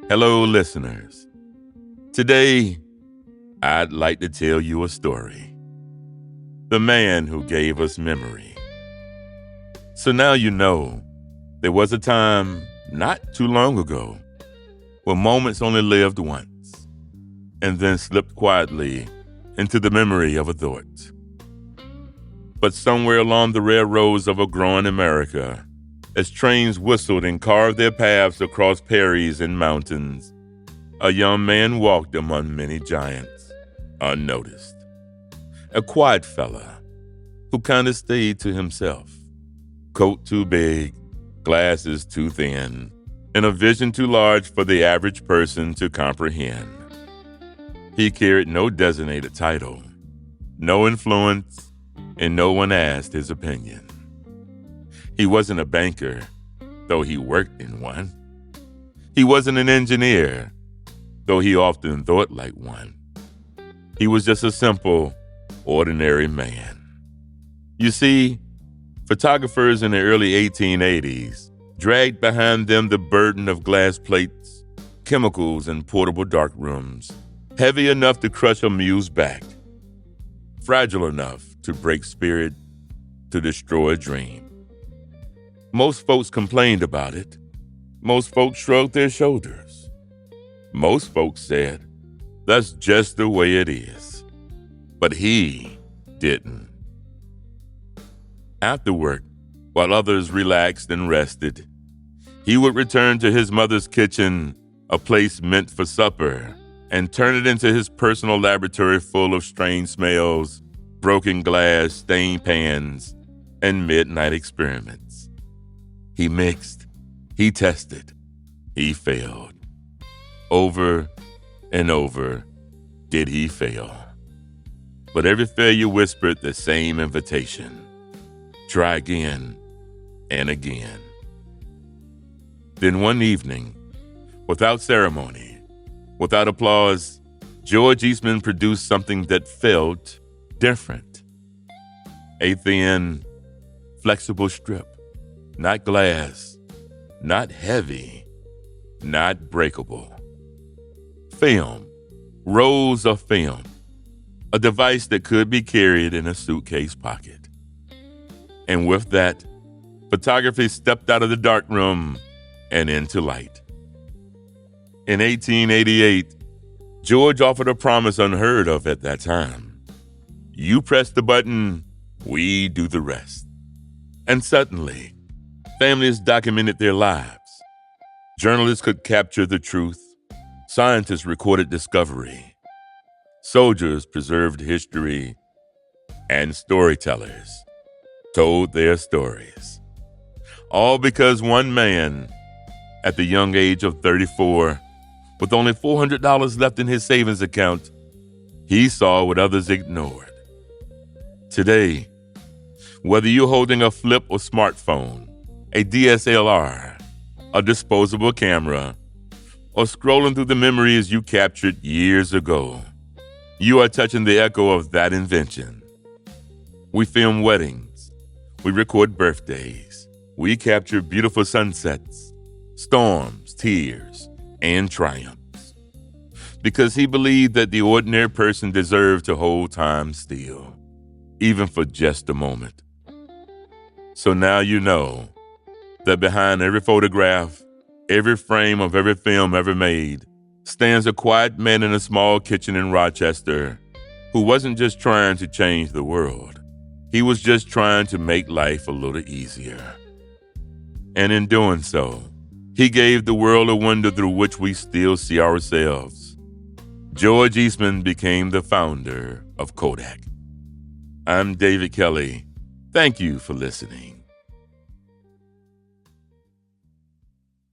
Hello, listeners. Today, I'd like to tell you a story. The man who gave us memory. So now you know there was a time not too long ago when moments only lived once and then slipped quietly into the memory of a thought. But somewhere along the railroads of a growing America, as trains whistled and carved their paths across prairies and mountains, a young man walked among many giants, unnoticed. A quiet fella who kind of stayed to himself. Coat too big, glasses too thin, and a vision too large for the average person to comprehend. He carried no designated title, no influence, and no one asked his opinion. He wasn't a banker, though he worked in one. He wasn't an engineer, though he often thought like one. He was just a simple, ordinary man. You see, photographers in the early 1880s dragged behind them the burden of glass plates, chemicals, and portable darkrooms, heavy enough to crush a mule's back, fragile enough to break spirit, to destroy a dream. Most folks complained about it. Most folks shrugged their shoulders. Most folks said, that's just the way it is. But he didn't. After work, while others relaxed and rested, he would return to his mother's kitchen, a place meant for supper, and turn it into his personal laboratory full of strange smells, broken glass, stained pans, and midnight experiments. He mixed, he tested, he failed. Over and over did he fail. But every failure whispered the same invitation. Try again and again. Then one evening, without ceremony, without applause, George Eastman produced something that felt different. A thin, flexible strip. Not glass, not heavy, not breakable. Film, rolls of film, a device that could be carried in a suitcase pocket. And with that, photography stepped out of the darkroom and into light. In 1888, George offered a promise unheard of at that time. You press the button, we do the rest. And suddenly, families documented their lives. Journalists could capture the truth. Scientists recorded discovery. Soldiers preserved history. And storytellers told their stories. All because one man, at the young age of 34, with only $400 left in his savings account, he saw what others ignored. Today, whether you're holding a flip or smartphone, a DSLR, a disposable camera, or scrolling through the memories you captured years ago, you are touching the echo of that invention. We film weddings. We record birthdays. We capture beautiful sunsets, storms, tears, and triumphs. Because he believed that the ordinary person deserved to hold time still, even for just a moment. So now you know that behind every photograph, every frame of every film ever made, stands a quiet man in a small kitchen in Rochester who wasn't just trying to change the world. He was just trying to make life a little easier. And in doing so, he gave the world a window through which we still see ourselves. George Eastman became the founder of Kodak. I'm David Kelly. Thank you for listening.